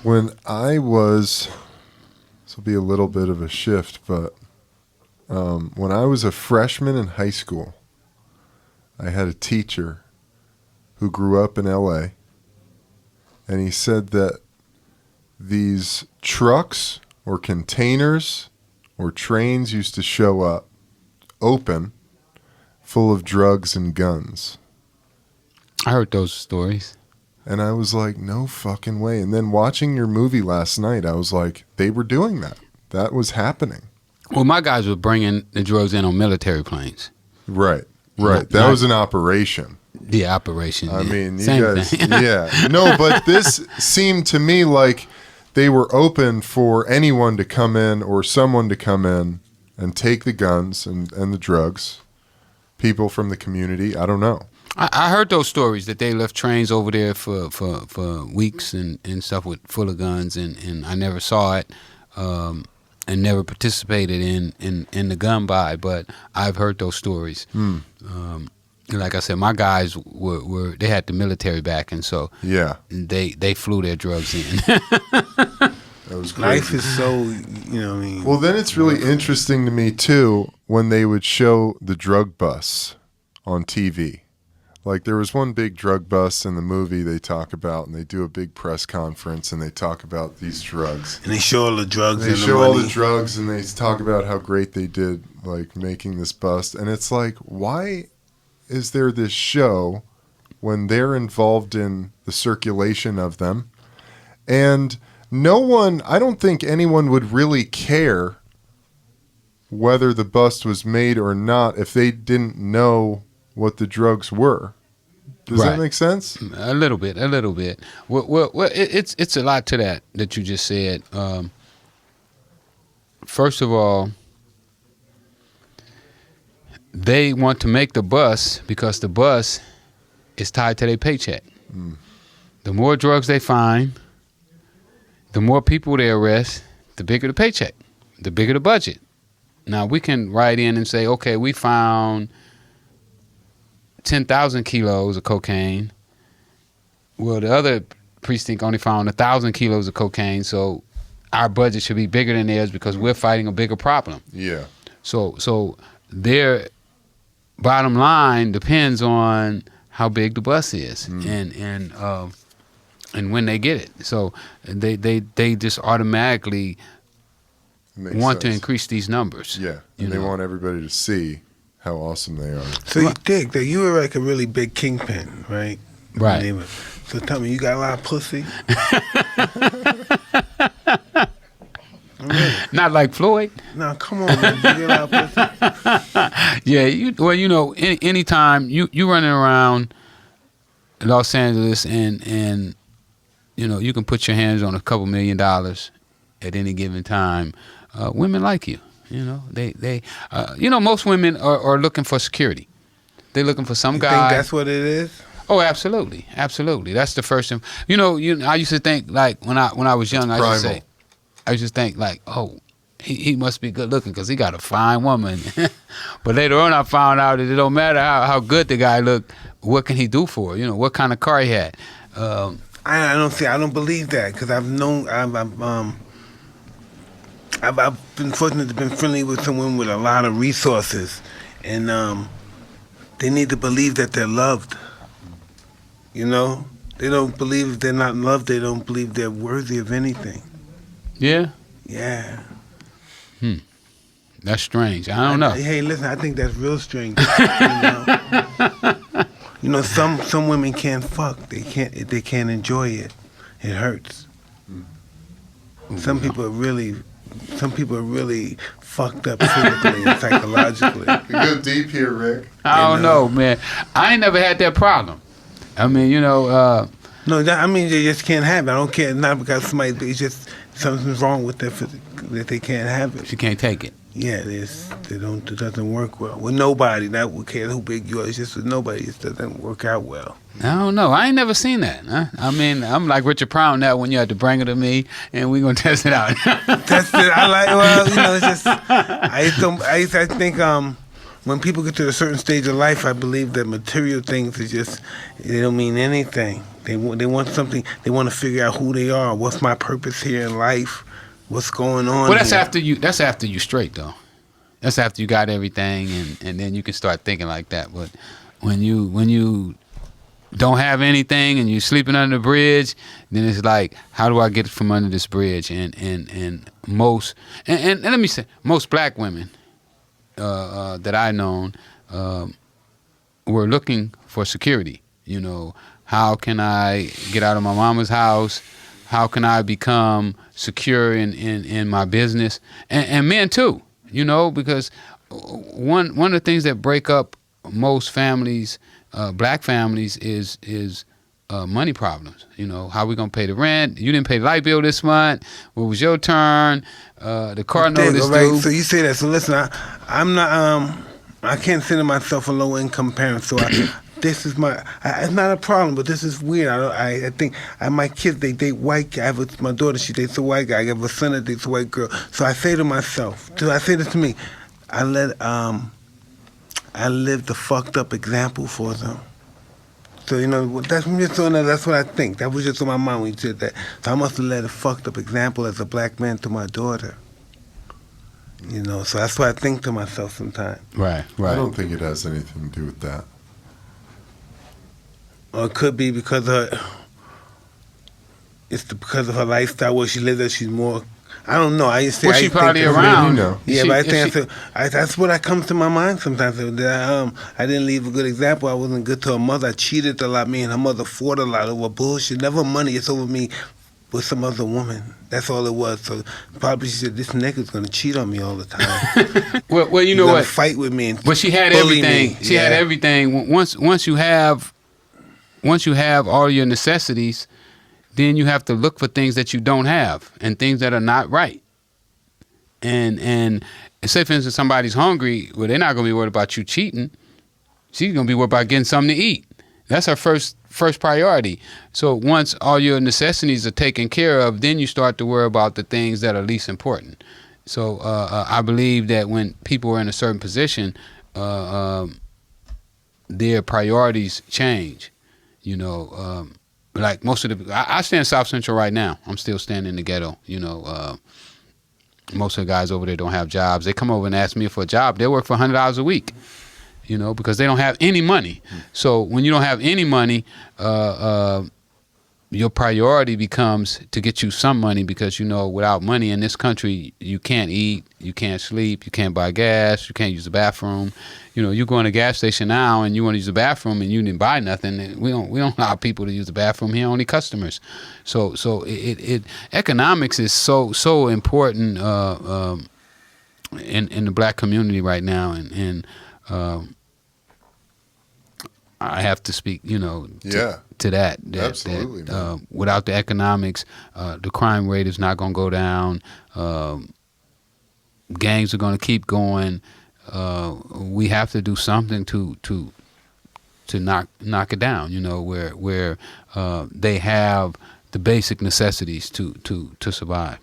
When I was, this will be a little bit of a shift, but when I was a freshman in high school, I had a teacher who grew up in LA, and he said that these trucks or containers or trains used to show up open, full of drugs and guns. I heard those stories. And I was like, no fucking way. And then watching your movie last night, I was like, they were doing that. That was happening. Well, my guys were bringing the drugs in on military planes. Right. That was an operation. The operation. I yeah. mean, you Same guys, thing. yeah. No, but this seemed to me like they were open for anyone to come in or someone to come in and take the guns and the drugs. People from the community. I don't know. I heard those stories that they left trains over there for weeks and stuff full of guns, and I never saw it and never participated in the gun buy, but I've heard those stories. Like I said, my guys were they had the military backing, so yeah, they flew their drugs in. That was crazy. Life is so, you know what I mean? Well, then it's really interesting to me, too, when they would show the drug busts on TV. Like, there was one big drug bust in the movie they talk about, and they do a big press conference, and they talk about these drugs. And they show all the drugs and They the show money. all the drugs, and they talk about how great they did, like, making this bust. And it's like, why is there this show when they're involved in the circulation of them? And no one, I don't think anyone would really care whether the bust was made or not if they didn't know what the drugs were. Does that make sense? A little bit. Well, it's a lot to that you just said. First of all, they want to make the bus because the bus is tied to their paycheck. The more drugs they find, the more people they arrest, the bigger the paycheck, the bigger the budget. Now, we can write in and say, okay, we found 10,000 kilos of cocaine. Well, the other precinct only found 1,000 kilos of cocaine, so our budget should be bigger than theirs because we're fighting a bigger problem. Yeah. So their bottom line depends on how big the bus is and when they get it. So they just automatically want to increase these numbers. Yeah, and they want everybody to see how awesome they are. So you think that you were like a really big kingpin, right? Right. So tell me, you got a lot of pussy? Not like Floyd. No, come on, man. You get a lot of pussy? Yeah, anytime you running around Los Angeles and you can put your hands on a couple $1 million at any given time. Women like you. They most women are looking for security. They're looking for some guy. You think that's what it is? Oh, absolutely. That's the first thing. I used to think, like, when I was young, I used to think like, oh, he must be good looking because he got a fine woman. But later on, I found out that it don't matter how good the guy looked. What can he do for her? What kind of car he had? I don't believe that because I've been fortunate to be friendly with someone with a lot of resources, and they need to believe that they're loved. They don't believe if they're not loved. They don't believe they're worthy of anything. Yeah. Yeah. That's strange. I don't know. Hey, listen, I think that's real strange. Some women can't fuck. They can't enjoy it. It hurts. Some people are really fucked up physically and psychologically. You go deep here, Rick. I don't know, man. I ain't never had that problem. I mean, No, they just can't have it. I don't care. Not because it's just something's wrong with their physique that they can't have it. She can't take it. Yeah, it doesn't work well. With nobody, not with care who big you are. It's just with nobody, it doesn't work out well. I don't know. I ain't never seen that. Huh? I mean, I'm like Richard Pryor now when you had to bring it to me and we're going to test it out. Test it. It's just, I think when people get to a certain stage of life, I believe that material things is just, they don't mean anything. They want something. They want to figure out who they are. What's my purpose here in life? What's going on? Well, that's here? after you. That's after you straight though. That's after you got everything, and then you can start thinking like that. But when you don't have anything and you're sleeping under the bridge, then it's like, how do I get from under this bridge? And most and let me say, most black women that I known were looking for security. You know, how can I get out of my mama's house? How can I become secure in my business? And men too, you know, because one of the things that break up most families, black families, is money problems. You know, how we gonna pay the rent? You didn't pay the light bill this month. What was your turn? The car notice due. So you say that. So listen, I'm not. I can't consider myself a low income parent. So this is my. It's not a problem, but this is weird. I think my kids, they date white. My daughter, she dates a white guy. I have a son that dates a white girl. So I say to myself, I say this to me, I live the fucked up example for them. So, you know, that's what I think. That was just on my mind when you said that. So I must have led a fucked up example as a black man to my daughter. You know, so that's what I think to myself sometimes. Right. I don't think it has anything to do with that. Or it could be because because of her lifestyle, where she lives, that she's more. I don't know. I say. Well, she probably around. You know. Yeah, but I think that's what comes to my mind sometimes. That I didn't leave a good example. I wasn't good to her mother. I cheated a lot. Me and her mother fought a lot over bullshit. Never money. It's over me with some other woman. That's all it was. So probably she said, this nigga's gonna cheat on me all the time. well, you know what? Fight with me. But she had bully everything. me. She had everything. Once you have all your necessities, then you have to look for things that you don't have and things that are not right. And say, for instance, somebody's hungry, well, they're not going to be worried about you cheating. She's going to be worried about getting something to eat. That's her first priority. So once all your necessities are taken care of, then you start to worry about the things that are least important. So I believe that when people are in a certain position, their priorities change. You know, like most of I stay in South Central right now. I'm still staying in the ghetto. You know, most of the guys over there don't have jobs. They come over and ask me for a job. They work for $100 a week. You know, because they don't have any money. So when you don't have any money, your priority becomes to get you some money, because, you know, without money in this country, you can't eat, you can't sleep, you can't buy gas, you can't use the bathroom. You know, you go in a gas station now and you want to use the bathroom and you didn't buy nothing. We don't allow people to use the bathroom here, only customers. So it economics is so important in the black community right now, and I have to speak, you know, to that. Absolutely. Without the economics, the crime rate is not going to go down. Gangs are going to keep going. We have to do something to knock it down. You know, where they have the basic necessities to survive.